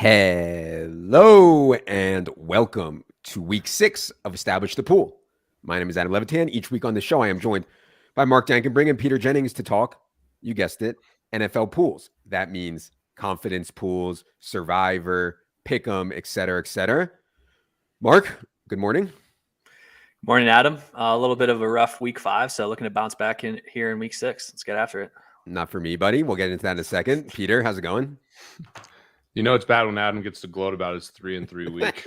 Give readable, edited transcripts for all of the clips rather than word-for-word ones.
Hello and welcome to week 6 of Establish the Pool. My name is Adam Levitan. Each week on the show, I am joined by Mark Dankenbring and Peter Jennings to talk, you guessed it, NFL pools. That means confidence pools, survivor, pick'em, etc., etc. Mark, good morning. Morning, Adam. A little bit of a rough week 5, so looking to bounce back in here in week 6. Let's get after it. Not for me, buddy. We'll get into that in a second. Peter, how's it going? You know it's bad when Adam gets to gloat about his 3-3 week.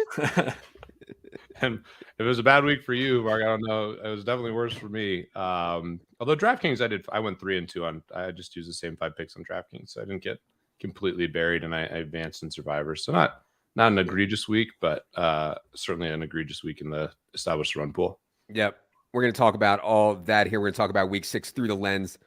And if it was a bad week for you, Mark, I don't know. It was definitely worse for me. Although DraftKings, I went 3-2 on. I just used the same 5 picks on DraftKings, so I didn't get completely buried, and I advanced in Survivor. So not an egregious week, but certainly an egregious week in the established run pool. Yep, we're going to talk about all that here. We're going to talk about week 6 through the lens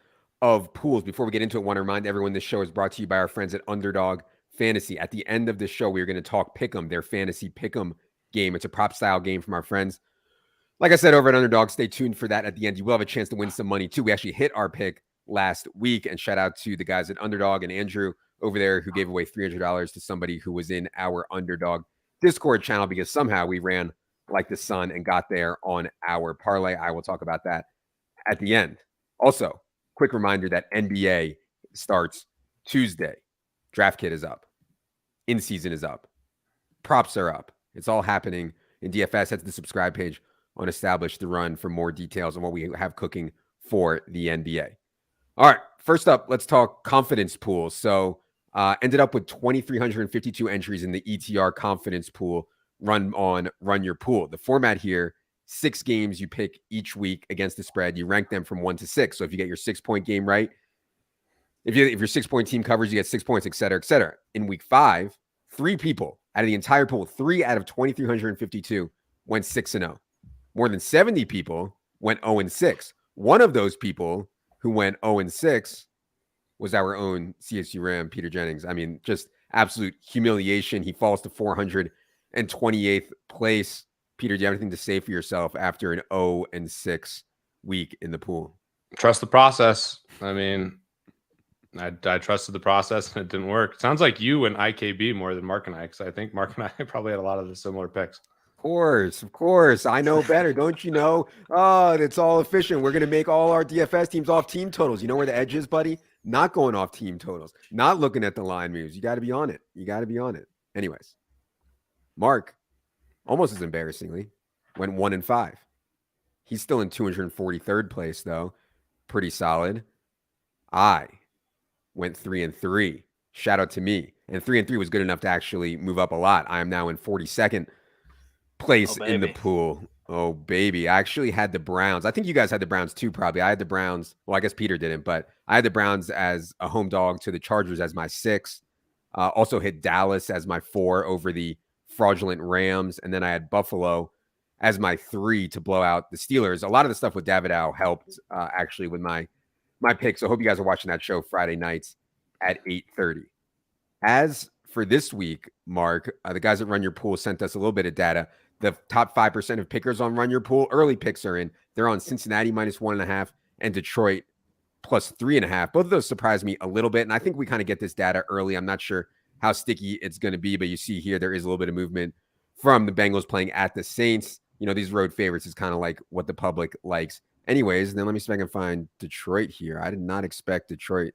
of pools. Before we get into it, I want to remind everyone this show is brought to you by our friends at Underdog Fantasy. At the end of the show, we are going to talk Pick'em, their fantasy Pick'em game. It's a prop style game from our friends. Like I said, over at Underdog, stay tuned for that. At the end, you will have a chance to win some money too. We actually hit our pick last week, and shout out to the guys at Underdog and Andrew over there who gave away $300 to somebody who was in our Underdog Discord channel because somehow we ran like the sun and got there on our parlay. I will talk about that at the end. Also, quick reminder that NBA starts Tuesday. Draft kit is up. In season is up. Props are up. It's all happening in DFS. Head to the subscribe page on Establish the Run for more details on what we have cooking for the NBA. All right, first up, let's talk confidence pools. So ended up with 2,352 entries in the ETR confidence pool run your pool. The format here, 6 games you pick each week against the spread. You rank them from 1 to 6. So if you get your 6-point game right, if your 6-point team covers, you get 6 points, et cetera, et cetera. In week 5, 3 people out of the entire pool, 3 out of 2,352 went 6-0. More than 70 people went 0-6. One of those people who went 0-6 was our own CSU Ram, Peter Jennings. I mean, just absolute humiliation. He falls to 428th place. Peter, do you have anything to say for yourself after an 0-6 week in the pool? Trust the process. I mean, I trusted the process and it didn't work. It sounds like you and IKB more than Mark and I, because I think Mark and I probably had a lot of the similar picks. Of course. I know better. Don't you know? Oh, it's all efficient. We're going to make all our DFS teams off team totals. You know where the edge is, buddy? Not going off team totals. Not looking at the line moves. You got to be on it. Anyways, Mark, almost as embarrassingly, went 1-5. He's still in 243rd place, though. Pretty solid. I went 3-3. Shout out to me. And 3-3 was good enough to actually move up a lot. I am now in 42nd place in the pool. Oh, baby. I actually had the Browns. I think you guys had the Browns too, probably. I had the Browns. Well, I guess Peter didn't, but I had the Browns as a home dog to the Chargers as my 6. Also hit Dallas as my 4 over the fraudulent Rams. And then I had Buffalo as my 3 to blow out the Steelers. A lot of the stuff with David Ow helped actually with my picks. So I hope you guys are watching that show Friday nights at 8:30. As for this week, Mark, the guys that run your pool sent us a little bit of data. The top 5% of pickers on Run Your Pool, early picks are in. They're on Cincinnati -1.5 and Detroit +3.5. Both of those surprised me a little bit, and I think we kind of get this data early. I'm not sure how sticky it's going to be, but you see here there is a little bit of movement from the Bengals playing at the Saints. You know, these road favorites is kind of like what the public likes. Anyways, then let me see if I can find Detroit here. I did not expect Detroit.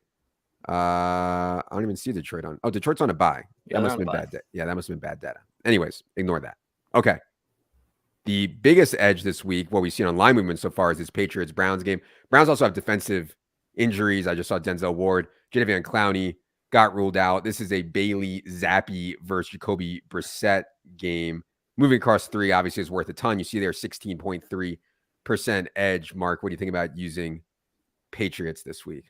I don't even see Detroit on. Oh, Detroit's on a bye. Yeah, that must have been bad. That must have been bad data. Anyways, ignore that. Okay. The biggest edge this week, what we've seen on line movement so far, is this Patriots-Browns game. Browns also have defensive injuries. I just saw Denzel Ward, Jadeveon Clowney got ruled out. This is a Bailey Zappi versus Jacoby Brissett game. Moving across 3 obviously is worth a ton. You see there 16.3% edge. Mark, what do you think about using Patriots this week?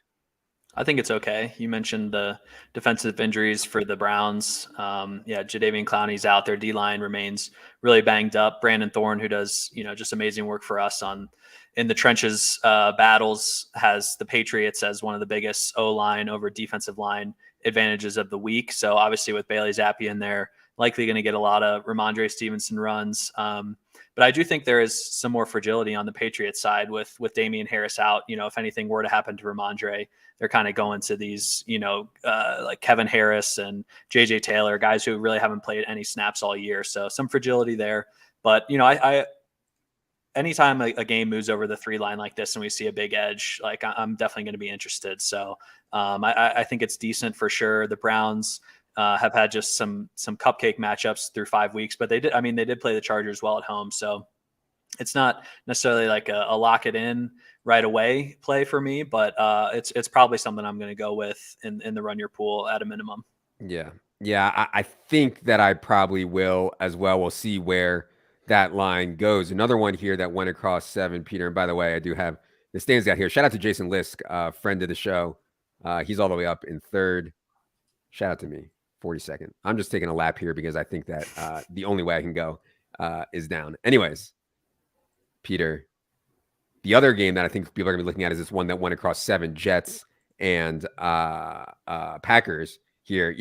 I think it's okay. You mentioned the defensive injuries for the Browns. Jadeveon Clowney's out. Their D-line remains really banged up. Brandon Thorne, who does, just amazing work for us in the trenches battles, has the Patriots as one of the biggest O-line over defensive line advantages of the week. So obviously with Bailey Zappi in there, likely going to get a lot of Ramondre Stevenson runs. But I do think there is some more fragility on the Patriots side with Damian Harris out. If anything were to happen to Ramondre, they're kind of going to these, like Kevin Harris and JJ Taylor, guys who really haven't played any snaps all year. So some fragility there. But, I anytime a game moves over the 3 line like this and we see a big edge, like I'm definitely going to be interested. So I think it's decent for sure. The Browns have had just some cupcake matchups through 5 weeks, but they did play the Chargers well at home. So it's not necessarily like a lock it in right away play for me, but it's probably something I'm going to go with in the run your pool at a minimum. Yeah. I think that I probably will as well. We'll see where that line goes. Another one here that went across 7, Peter. And by the way, I do have the stands out here. Shout out to Jason Lisk, friend of the show. He's all the way up in 3rd. Shout out to me, 42nd. I'm just taking a lap here because I think that the only way I can go is down. Anyways, Peter, the other game that I think people are going to be looking at is this one that went across 7, Jets and Packers here.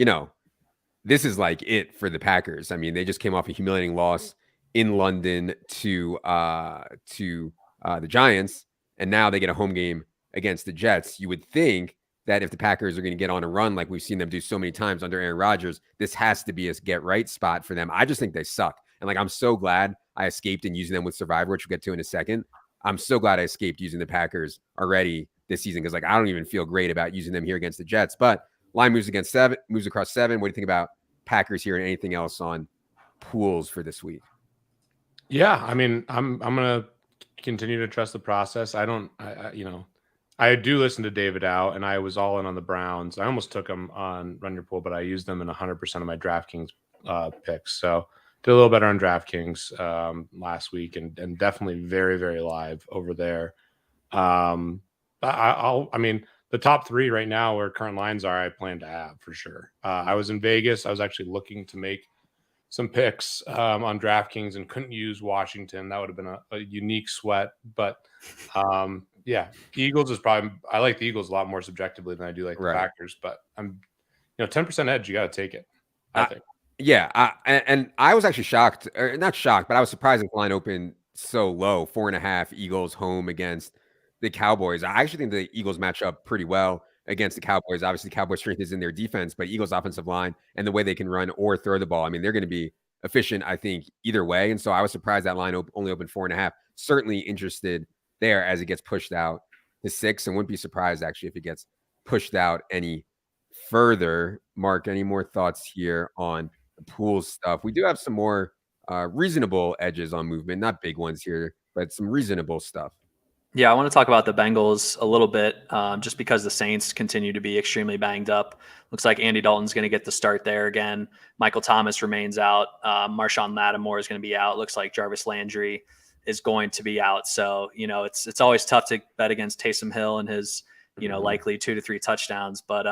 This is like it for the Packers. I mean, they just came off a humiliating loss in London to the Giants, and now they get a home game against the Jets. You would think that if the Packers are going to get on a run like we've seen them do so many times under Aaron Rodgers, this has to be a get right spot for them. I just think they suck. And I'm so glad I escaped in using them with Survivor, which we'll get to in a second. I'm so glad I escaped using the Packers already this season because I don't even feel great about using them here against the Jets. But line moves across 7. What do you think about Packers here and anything else on pools for this week? Yeah, I mean, I'm gonna continue to trust the process. I do listen to David out, and I was all in on the Browns. I almost took them on Run Your Pool, but I used them in 100% of my DraftKings picks. So did a little better on DraftKings last week, and definitely very, very live over there. I mean, the top 3 right now where current lines are, I plan to have for sure. I was in Vegas. I was actually looking to make some picks on DraftKings and couldn't use Washington. That would have been a unique sweat. But yeah, Eagles is probably, I like the Eagles a lot more subjectively than I do like the Packers. But I'm, 10% edge, you got to take it, I think. Yeah. And I was actually shocked, or not shocked, but I was surprised that the line opened so low, 4.5 Eagles home against the Cowboys. I actually think the Eagles match up pretty well against the Cowboys. Obviously, the Cowboys' strength is in their defense, but Eagles' offensive line and the way they can run or throw the ball, I mean, they're going to be efficient, I think, either way. And so I was surprised that line only opened 4.5. Certainly interested there as it gets pushed out to 6, and wouldn't be surprised, actually, if it gets pushed out any further. Mark, any more thoughts here on the pool stuff? We do have some more reasonable edges on movement, not big ones here, but some reasonable stuff. Yeah, I want to talk about the Bengals a little bit, just because the Saints continue to be extremely banged up. Looks like Andy Dalton's going to get the start there again. Michael Thomas remains out. Marshawn Lattimore is going to be out. Looks like Jarvis Landry is going to be out. So, it's always tough to bet against Taysom Hill and his, likely 2 to 3 touchdowns. But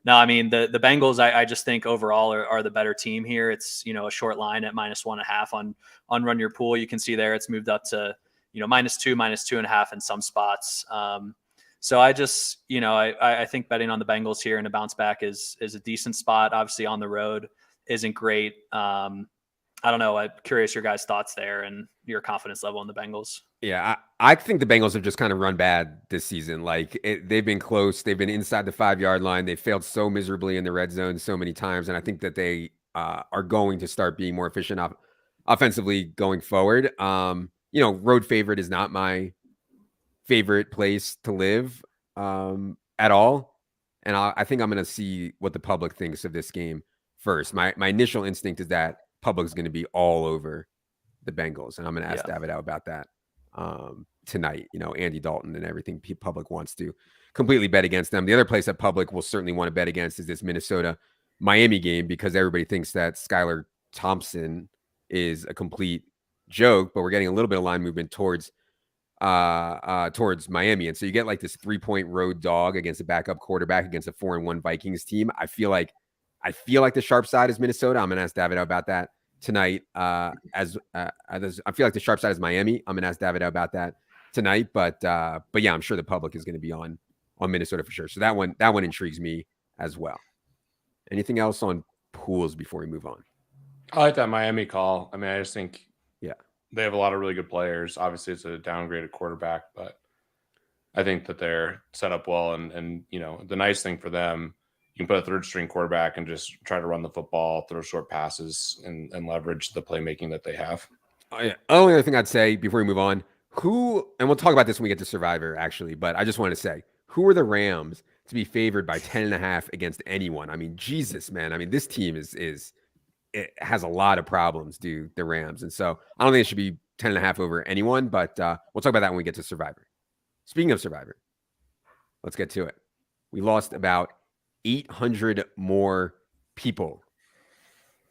no, I mean, the Bengals, I just think overall are the better team here. It's, a short line at -1.5 on Run Your Pool. You can see there it's moved up to, -2, -2.5 in some spots. So I just, I think betting on the Bengals here and a bounce back is a decent spot. Obviously on the road isn't great. I don't know. I'm curious your guys' thoughts there and your confidence level in the Bengals. Yeah, I think the Bengals have just kind of run bad this season. They've been close. They've been inside the 5-yard line. They failed so miserably in the red zone so many times. And I think that they are going to start being more efficient offensively going forward. Road favorite is not my favorite place to live at all. And I think I'm going to see what the public thinks of this game first. My initial instinct is that public is going to be all over the Bengals. And I'm going to ask David out about that tonight. Andy Dalton and everything public wants to completely bet against them. The other place that public will certainly want to bet against is this Minnesota-Miami game, because everybody thinks that Skylar Thompson is a complete joke, but we're getting a little bit of line movement towards Miami. And so you get like this 3-point road dog against a backup quarterback against a 4-1 Vikings team. I feel like the sharp side is Minnesota. I'm going to ask David about that tonight. I feel like the sharp side is Miami. I'm going to ask David about that tonight, but yeah, I'm sure the public is going to be on Minnesota for sure. So that one intrigues me as well. Anything else on pools before we move on? I like that Miami call. I mean, I just think, They have a lot of really good players. Obviously, it's a downgraded quarterback, but I think that they're set up well. And the nice thing for them, you can put a third string quarterback and just try to run the football, throw short passes, and leverage the playmaking that they have. Oh, yeah. Only other thing I'd say before we move on, and we'll talk about this when we get to Survivor, actually, but I just want to say, who are the Rams to be favored by 10.5 against anyone? I mean, Jesus, man. I mean, this team it has a lot of problems, dude, the Rams. And so I don't think it should be 10.5 over anyone, but we'll talk about that when we get to Survivor. Speaking of Survivor, let's get to it. We lost about 800 more people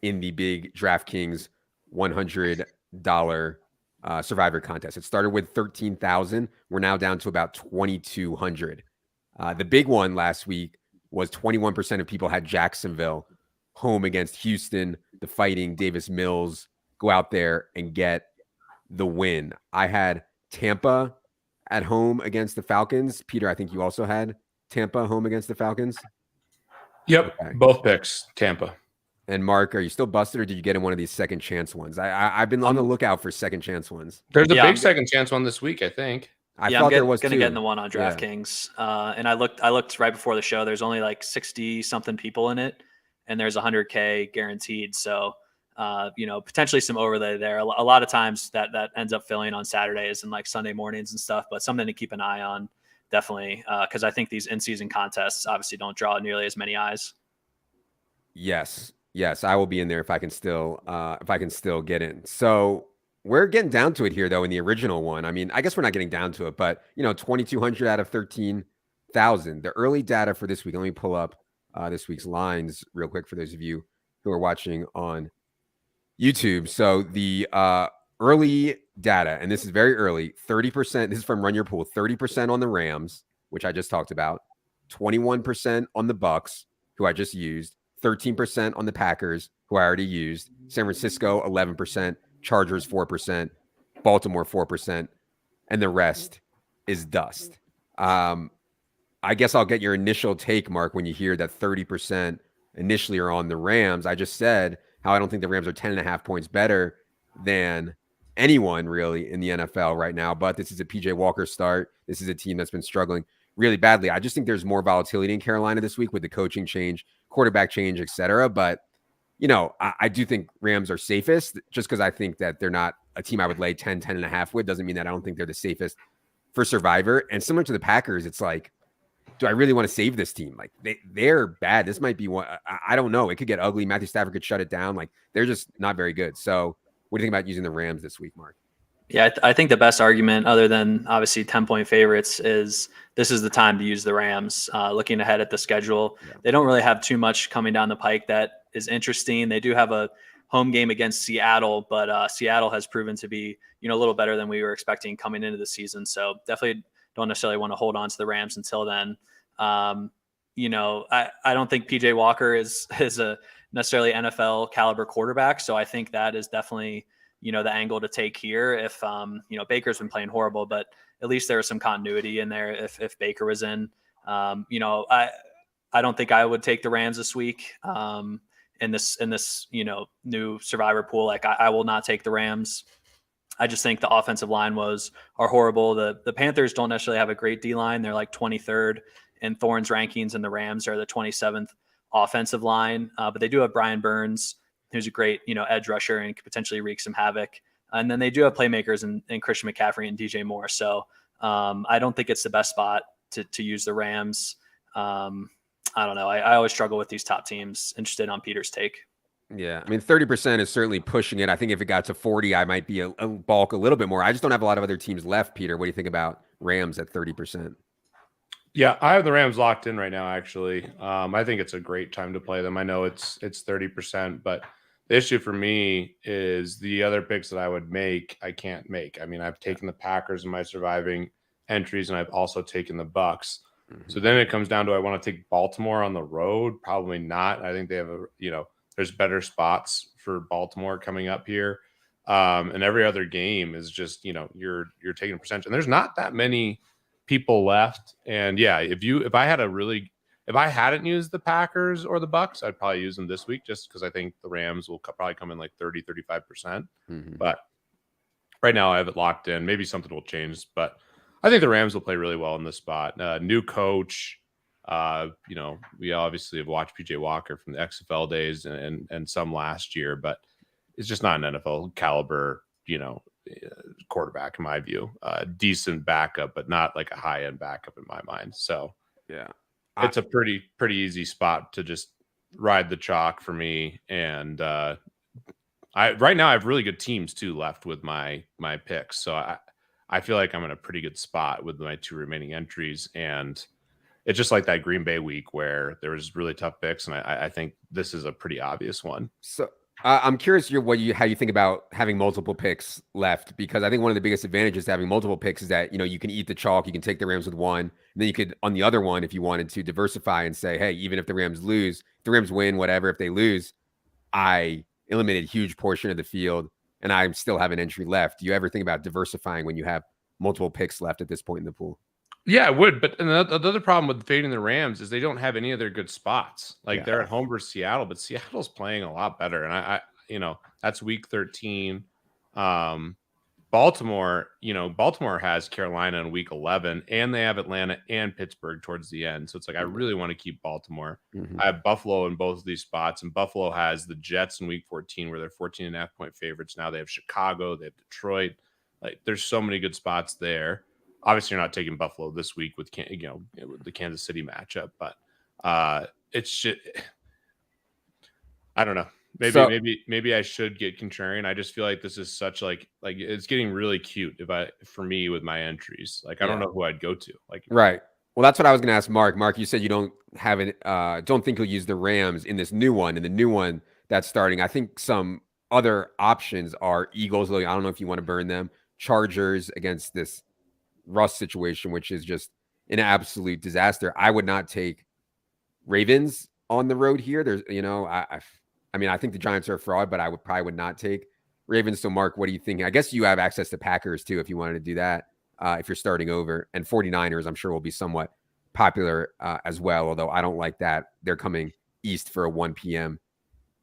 in the big DraftKings $100 Survivor contest. It started with 13,000. We're now down to about 2,200. The big one last week was 21% of people had Jacksonville home against Houston. The Fighting Davis Mills go out there and get the win. I had Tampa at home against the Falcons. Peter, I think you also had Tampa home against the Falcons. Yep, okay. Both picks, Tampa. And Mark, are you still busted, or did you get in one of these second chance ones? I've been on the lookout for second chance ones. There's a big second chance one this week, I think. I thought there was going to get in the one on DraftKings. And I looked right before the show. There's only like 60 something people in it, and there's 100K guaranteed. So, potentially some overlay there. A lot of times that ends up filling on Saturdays and like Sunday mornings and stuff, but something to keep an eye on, definitely, because I think these in-season contests obviously don't draw nearly as many eyes. Yes, I will be in there if I can still get in. So we're getting down to it here, though. In the original one, I mean, I guess we're not getting down to it, but 2,200 out of 13,000. The early data for this week. Let me pull up this week's lines real quick for those of you who are watching on YouTube. So the early data, and this is very early, 30%. This is from Run Your Pool. 30% on the Rams, which I just talked about. 21% on the Bucks, who I just used. 13% on the Packers, who I already used. San Francisco, 11%. Chargers, 4%. Baltimore, 4%. And the rest is dust. I guess I'll get your initial take, Mark, when you hear that 30% initially are on the Rams. I just said how I don't think the Rams are 10.5 points better than anyone really in the NFL right now. But this is a PJ Walker start. This is a team that's been struggling really badly. I just think there's more volatility in Carolina this week with the coaching change, quarterback change, etc. But, I do think Rams are safest just because I think that they're not a team I would lay 10.5 with. Doesn't mean that I don't think they're the safest for Survivor. And similar to the Packers, it's like, do I really want to save this team? Like they're bad. This might be one. I don't know. It could get ugly. Matthew Stafford could shut it down. Like they're just not very good. So what do you think about using the Rams this week, Mark? Yeah, I think the best argument, other than obviously 10-point favorites, is this is the time to use the Rams. Looking ahead at the schedule, They don't really have too much coming down the pike that is interesting. They do have a home game against Seattle, but Seattle has proven to be a little better than we were expecting coming into the season. So definitely don't necessarily want to hold on to the Rams until then. I don't think PJ Walker is a necessarily NFL caliber quarterback. So I think that is definitely the angle to take here. If Baker's been playing horrible, but at least there was some continuity in there if Baker was in. I don't think I would take the Rams this week in this new Survivor pool. Like I will not take the Rams. I just think the offensive line are horrible. The Panthers don't necessarily have a great D line. They're like 23rd in Thorne's rankings, and the Rams are the 27th offensive line. But they do have Brian Burns, who's a great, edge rusher and could potentially wreak some havoc. And then they do have playmakers in Christian McCaffrey and DJ Moore. So I don't think it's the best spot to use the Rams. I don't know. I always struggle with these top teams. Interested on Peter's take. Yeah, I mean, 30% is certainly pushing it. I think if it got to 40, I might be a bulk a little bit more. I just don't have a lot of other teams left, Peter. What do you think about Rams at 30%? Yeah, I have the Rams locked in right now, actually. I think it's a great time to play them. I know it's 30%, but the issue for me is the other picks that I would make, I can't make. I mean, I've taken the Packers in my surviving entries, and I've also taken the Bucks. Mm-hmm. So then it comes down to, I want to take Baltimore on the road? Probably not. I think they have there's better spots for Baltimore coming up here. And every other game is just, you're taking a percentage. And there's not that many people left. And yeah, if I hadn't used the Packers or the Bucks, I'd probably use them this week just because I think the Rams will probably come in like 30-35%. Mm-hmm. But right now I have it locked in. Maybe something will change, but I think the Rams will play really well in this spot. New coach. We obviously have watched PJ Walker from the XFL days and some last year, but it's just not an NFL caliber, quarterback in my view. Decent backup, but not like a high end backup in my mind. So yeah, it's a pretty easy spot to just ride the chalk for me. And right now I have really good teams too left with my picks. So I feel like I'm in a pretty good spot with my 2 remaining entries, and it's just like that Green Bay week where there was really tough picks, and I think this is a pretty obvious one. So I'm curious how you think about having multiple picks left, because I think one of the biggest advantages to having multiple picks is that you can eat the chalk, you can take the Rams with one, and then you could on the other one, if you wanted to, diversify and say, hey, even if the Rams lose, if the Rams win, whatever, if they lose, I eliminated a huge portion of the field and I still have an entry left. Do you ever think about diversifying when you have multiple picks left at this point in the pool? Yeah, it would. But the other problem with fading the Rams is they don't have any other good spots. Like they're at home versus Seattle, but Seattle's playing a lot better. And I that's week 13. Baltimore has Carolina in week 11, and they have Atlanta and Pittsburgh towards the end. So it's like, I really want to keep Baltimore. Mm-hmm. I have Buffalo in both of these spots, and Buffalo has the Jets in week 14, where they're 14.5-point favorites. Now they have Chicago, they have Detroit. Like, there's so many good spots there. Obviously, you're not taking Buffalo this week with the Kansas City matchup, but it's just, I don't know. Maybe I should get contrarian. I just feel like this is such like it's getting really cute for me with my entries. Like, I don't know who I'd go to. Like, right. Well, that's what I was going to ask Mark. Mark, you said you don't think he'll use the Rams in this new one. And the new one that's starting, I think some other options are Eagles. I don't know if you want to burn them. Chargers against this Russ situation, which is just an absolute disaster. I would not take Ravens on the road here. There's, I think the Giants are a fraud, but I would not take Ravens. So Mark, what are you thinking? I guess you have access to Packers too, if you wanted to do that, if you're starting over, and 49ers, I'm sure will be somewhat popular as well. Although I don't like that. They're coming east for a 1 p.m.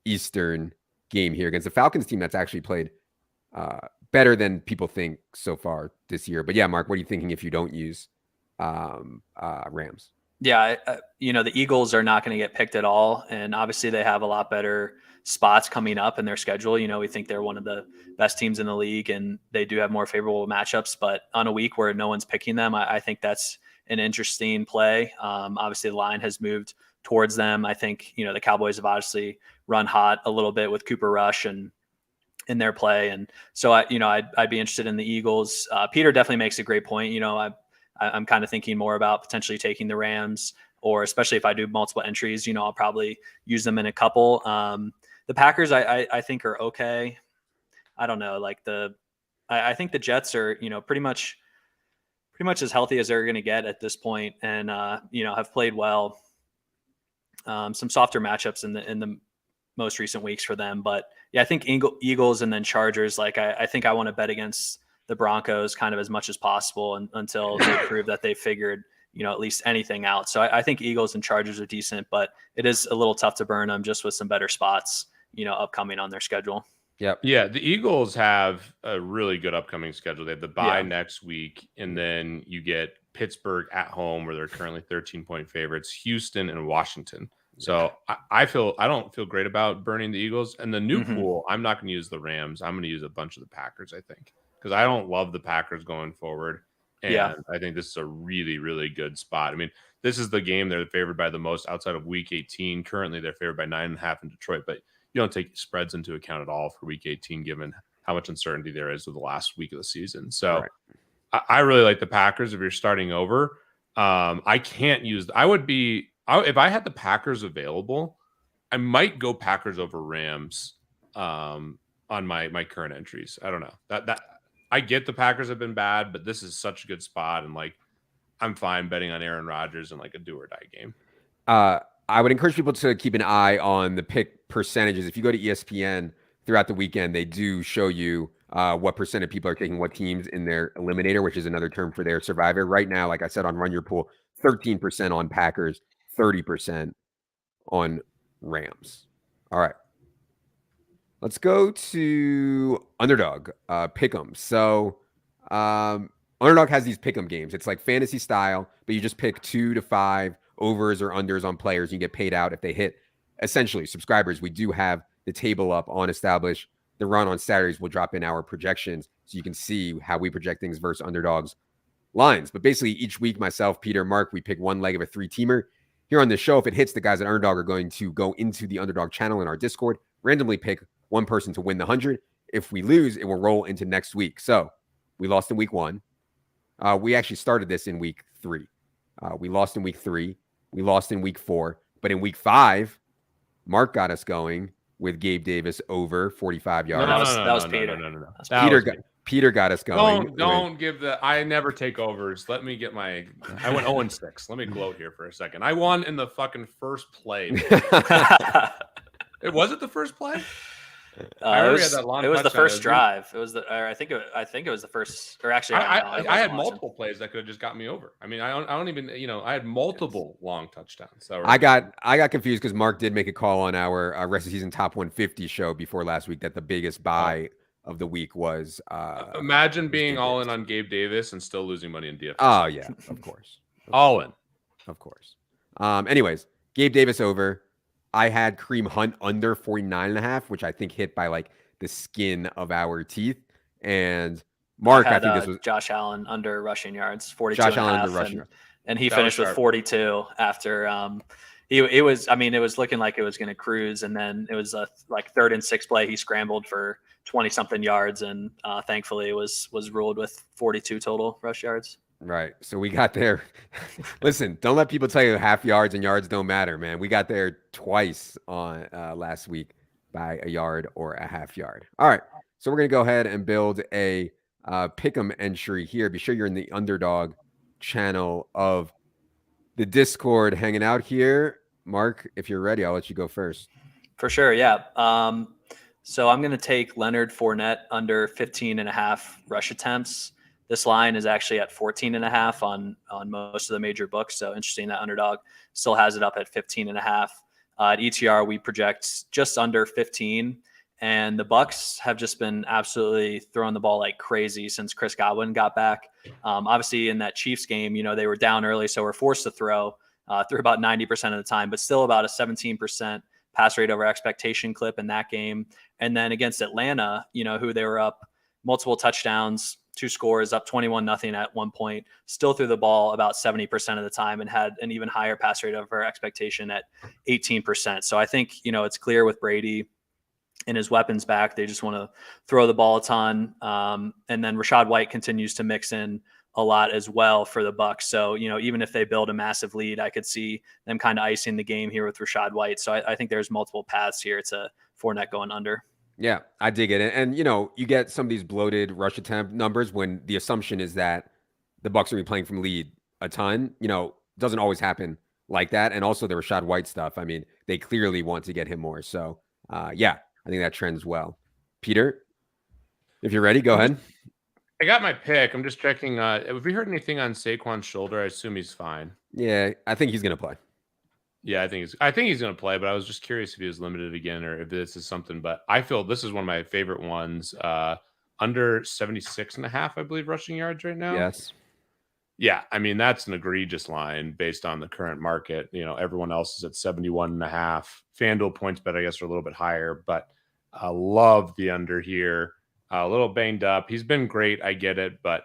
Eastern game here against the Falcons team that's actually played better than people think so far this year. But yeah, Mark, what are you thinking if you don't use Rams? Yeah, the Eagles are not going to get picked at all. And obviously they have a lot better spots coming up in their schedule. We think they're one of the best teams in the league, and they do have more favorable matchups. But on a week where no one's picking them, I think that's an interesting play. Obviously the line has moved towards them. I think, the Cowboys have obviously run hot a little bit with Cooper Rush and in their play. And so I'd be interested in the Eagles. Peter definitely makes a great point. I'm kind of thinking more about potentially taking the Rams, or especially if I do multiple entries, I'll probably use them in a couple. The Packers, I think are okay. I don't know. I think the Jets are, pretty much as healthy as they're going to get at this point, and have played well. Some softer matchups in the most recent weeks for them, but yeah, I think Eagles and then Chargers. I think I want to bet against the Broncos kind of as much as possible until they prove that they figured, at least anything out. So I think Eagles and Chargers are decent, but it is a little tough to burn them just with some better spots, upcoming on their schedule. Yep. Yeah, the Eagles have a really good upcoming schedule. They have the bye next week, and then you get Pittsburgh at home, where they're currently 13-point favorites, Houston and Washington. So I don't feel great about burning the Eagles. And the new pool, I'm not going to use the Rams. I'm going to use a bunch of the Packers, I think, because I don't love the Packers going forward. And I think this is a really, really good spot. I mean, this is the game they're favored by the most outside of week 18. Currently, they're favored by 9.5 in Detroit, but you don't take spreads into account at all for week 18, given how much uncertainty there is with the last week of the season. So I really like the Packers if you're starting over. If I had the Packers available, I might go Packers over Rams on my current entries. I don't know. That I get the Packers have been bad, but this is such a good spot, and I'm fine betting on Aaron Rodgers in a do or die game. I would encourage people to keep an eye on the pick percentages. If you go to ESPN throughout the weekend, they do show you what percent of people are taking what teams in their eliminator, which is another term for their survivor. Right now, like I said, on Run Your Pool, 13% on Packers, 30% on Rams. All right. Let's go to Underdog, Pick'em. So, Underdog has these Pick'em games. It's like fantasy style, but you just pick 2 to 5 overs or unders on players. And you get paid out if they hit. Essentially, subscribers, we do have the table up on Establish. The run on Saturdays will drop in our projections so you can see how we project things versus Underdog's lines. But basically, each week, myself, Peter, Mark, we pick one leg of a 3-teamer. Here on the show, if it hits, the guys at Underdog are going to go into the Underdog channel in our Discord, randomly pick one person to win the 100. If we lose, it will roll into next week. So we lost in week 1. We actually started this in week 3. We lost in week 3. We lost in week 4. But in week 5, Mark got us going with Gabe Davis over 45 yards. That was Peter. No. Peter got us going. Don't give the. I never take overs. Let me get my. I went 0-6. Let me gloat here for a second. I won in the fucking first play. Was it the first play? It was the first drive. It was I think it was the first. Or actually, I had multiple plays that could have just got me over. I mean, I don't even. I had multiple long touchdowns. So I got confused because Mark did make a call on our rest of season top 150 show before last week that the biggest buy of the week was. Imagine being all in on Gabe Davis and still losing money in DFS. Oh yeah, of course. All in, of course. Anyways, Gabe Davis over. I had Kareem Hunt under 49.5, which I think hit by like the skin of our teeth. And Mark, I think this was Josh Allen under rushing yards, 42 Josh Allen under rushing yards. And he finished with 42 after it was looking like it was going to cruise, and then it was a like 3rd and 6 play. He scrambled for 20 something yards, and thankfully it was ruled with 42 total rush yards. Right. So we got there. Listen, don't let people tell you half yards and yards don't matter, man. We got there twice on last week by a yard or a half yard. All right. So we're going to go ahead and build a pick'em entry here. Be sure you're in the Underdog channel of the Discord hanging out here. Mark, if you're ready, I'll let you go first. For sure. Yeah. So I'm going to take Leonard Fournette under 15.5 rush attempts. This line is actually at 14.5 on most of the major books. So interesting that Underdog still has it up at 15.5. At ETR, we project just under 15. And the Bucs have just been absolutely throwing the ball like crazy since Chris Godwin got back. Obviously, in that Chiefs game, they were down early, so we're forced to throw about 90% of the time, but still about a 17% pass rate over expectation clip in that game. And then against Atlanta, who they were up multiple touchdowns, 2 scores, up 21-0 at one point, still threw the ball about 70% of the time and had an even higher pass rate over expectation at 18%. So I think, it's clear with Brady and his weapons back, they just want to throw the ball a ton. And then Rachaad White continues to mix in a lot as well for the Bucs. So, even if they build a massive lead, I could see them kind of icing the game here with Rachaad White. So I think there's multiple paths here to Fournette going under. Yeah, I dig it. And you get some of these bloated rush attempt numbers when the assumption is that the Bucs are be playing from lead a ton. Doesn't always happen like that. And also the Rachaad White stuff. I mean, they clearly want to get him more. So, yeah, I think that trends well. Peter, if you're ready, go ahead. I got my pick. I'm just checking. Have we heard anything on Saquon's shoulder? I assume he's fine. Yeah, I think he's going to play. Yeah, I think he's going to play, but I was just curious if he was limited again or if this is something. But I feel this is one of my favorite ones. Under 76.5, I believe, rushing yards right now. Yes. Yeah, I mean, that's an egregious line based on the current market. Everyone else is at 71.5. FanDuel points bet, I guess, are a little bit higher, but I love the under here. A little banged up. He's been great. I get it, but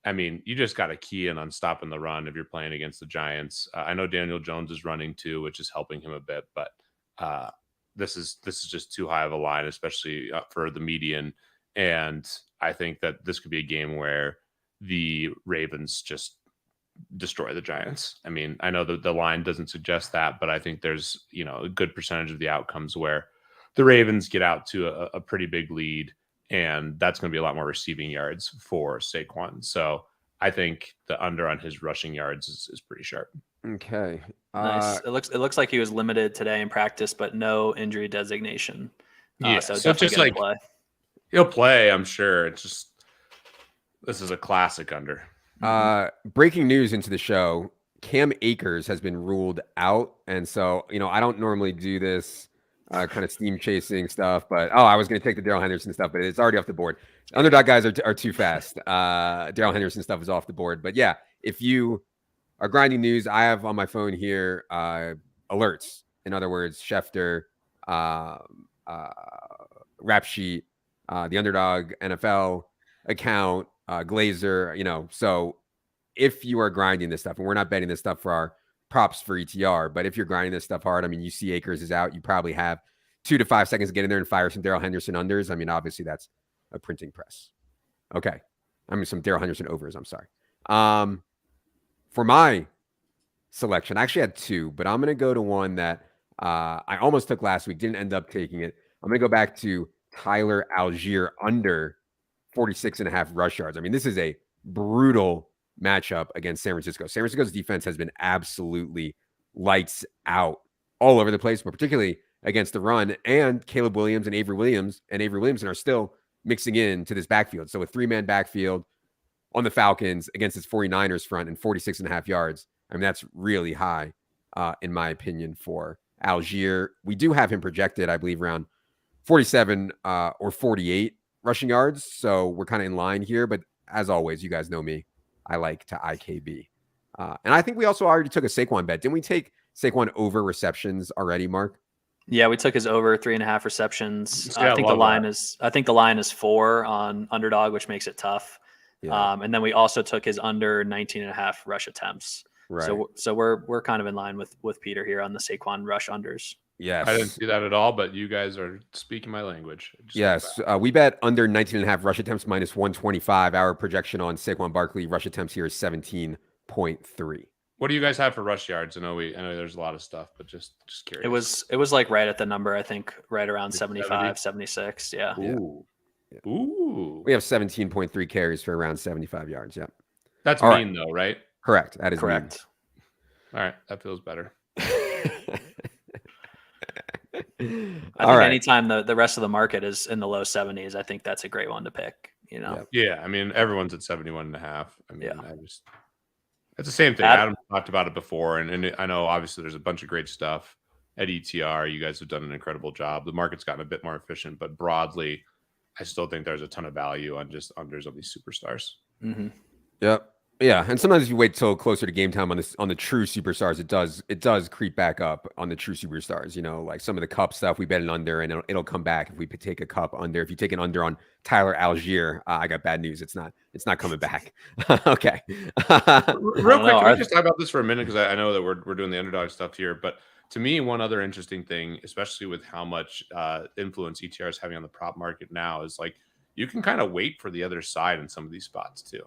I mean, you just got to key in on stopping the run if you're playing against the Giants. I know Daniel Jones is running too, which is helping him a bit, but this is just too high of a line, especially for the median. And I think that this could be a game where the Ravens just destroy the Giants. I mean, I know that the line doesn't suggest that, but I think there's, a good percentage of the outcomes where the Ravens get out to a pretty big lead, and that's going to be a lot more receiving yards for Saquon. So I think the under on his rushing yards is pretty sharp. Okay. Nice. It looks like he was limited today in practice, but no injury designation. Yeah. So just like play. He'll play, I'm sure. It's just, this is a classic under. Breaking news into the show. Cam Akers has been ruled out. And so, I don't normally do this kind of steam chasing stuff. But I was going to take the Darrell Henderson stuff, but it's already off the board. Underdog guys are too fast. Darrell Henderson stuff is off the board. But yeah, if you are grinding news, I have on my phone here alerts. In other words, Schefter, Rap Sheet, the Underdog NFL account, Glazer. So if you are grinding this stuff, and we're not betting this stuff for our props for ETR, but if you're grinding this stuff hard, I mean, you see Akers is out, you probably have 2 to 5 seconds to get in there and fire some Darrell Henderson unders. I mean, obviously that's a printing press. Okay. I mean, some Darrell Henderson overs. I'm sorry. For my selection, I actually had 2, but I'm going to go to one that I almost took last week, didn't end up taking it. I'm going to go back to Tyler Algier under 46.5 rush yards. I mean, this is a brutal matchup against San Francisco. San Francisco's defense has been absolutely lights out all over the place, but particularly against the run. And Caleb Williams and Avery Williamson are still mixing into this backfield. So a 3-man backfield on the Falcons against its 49ers front and 46.5 yards. I mean, that's really high, in my opinion, for Algier. We do have him projected, I believe, around 47 or 48 rushing yards. So we're kind of in line here. But as always, you guys know me. I like to IKB. And I think we also already took a Saquon bet. Didn't we take Saquon over receptions already, Mark? Yeah, we took his over 3.5 receptions. Yeah, I think the line is 4 on Underdog, which makes it tough. Yeah. And then we also took his under 19.5 rush attempts. Right. So we're kind of in line with Peter here on the Saquon rush unders. Yes. I didn't see that at all, but you guys are speaking my language. Yes. We bet under 19.5 rush attempts minus 125. Our projection on Saquon Barkley rush attempts here is 17.3. What do you guys have for rush yards? I know there's a lot of stuff, but just curious. It was like right at the number, I think, right around 75, 76. Yeah. Ooh. Yeah. Ooh. We have 17.3 carries for around 75 yards. Yeah. That's all mean, though, right? Correct. That is correct. Mean. All right. That feels better. I think anytime the rest of the market is in the low 70s, I think that's a great one to pick. Yeah. I mean, everyone's at 71.5. I mean, Yeah. it's the same thing. Adam talked about it before, and I know obviously there's a bunch of great stuff at ETR. You guys have done an incredible job. The market's gotten a bit more efficient, but broadly, I still think there's a ton of value on just unders of these superstars. Mm-hmm. Yep. Yeah, and sometimes if you wait till closer to game time on the true superstars, it does creep back up on the true superstars. Like some of the cup stuff, we bet an under, and it'll come back if we take a cup under. If you take an under on Tyler Algier, I got bad news. It's not coming back. Okay. Real quick, can we just talk about this for a minute, because I know that we're doing the underdog stuff here, but to me, one other interesting thing, especially with how much influence ETR is having on the prop market now, is like you can kind of wait for the other side in some of these spots too.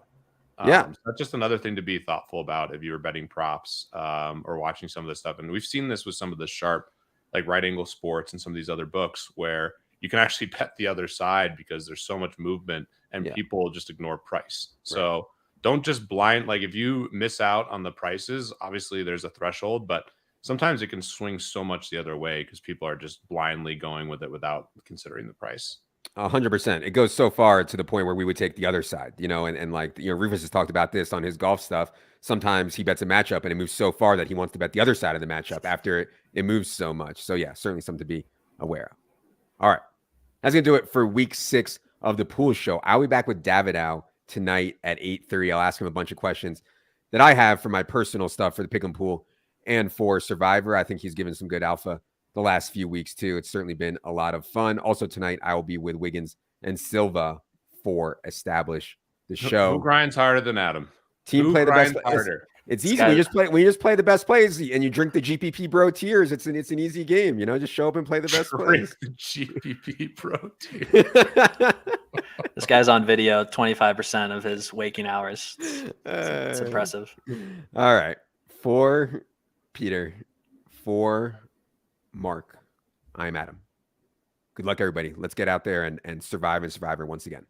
Yeah. So that's just another thing to be thoughtful about if you were betting props or watching some of this stuff. And we've seen this with some of the sharp, like Right Angle Sports and some of these other books where you can actually bet the other side because there's so much movement and people just ignore price. Right. So don't just blind, like if you miss out on the prices, obviously there's a threshold, but sometimes it can swing so much the other way because people are just blindly going with it without considering the price. 100%. It goes so far to the point where we would take the other side, and like, Rufus has talked about this on his golf stuff. Sometimes he bets a matchup and it moves so far that he wants to bet the other side of the matchup after it moves so much. So yeah, certainly something to be aware of. All right. That's going to do it for week 6 of the Pool Show. I'll be back with Davidow tonight at 8:30. I'll ask him a bunch of questions that I have for my personal stuff for the Pick'em Pool and for Survivor. I think he's given some good alpha the last few weeks too. It's certainly been a lot of fun. Also tonight, I will be with Wiggins and Silva for Establish the Show. Who grinds harder than Adam? Team play the best. Harder. It's easy. We just play the best plays, and you drink the GPP Bro Tears. It's an easy game. Just show up and play the best plays. The GPP Bro Tears. This guy's on video 25% of his waking hours. It's impressive. All right, for Peter, for Mark, I'm Adam. Good luck, everybody. Let's get out there and survive and Survivor once again.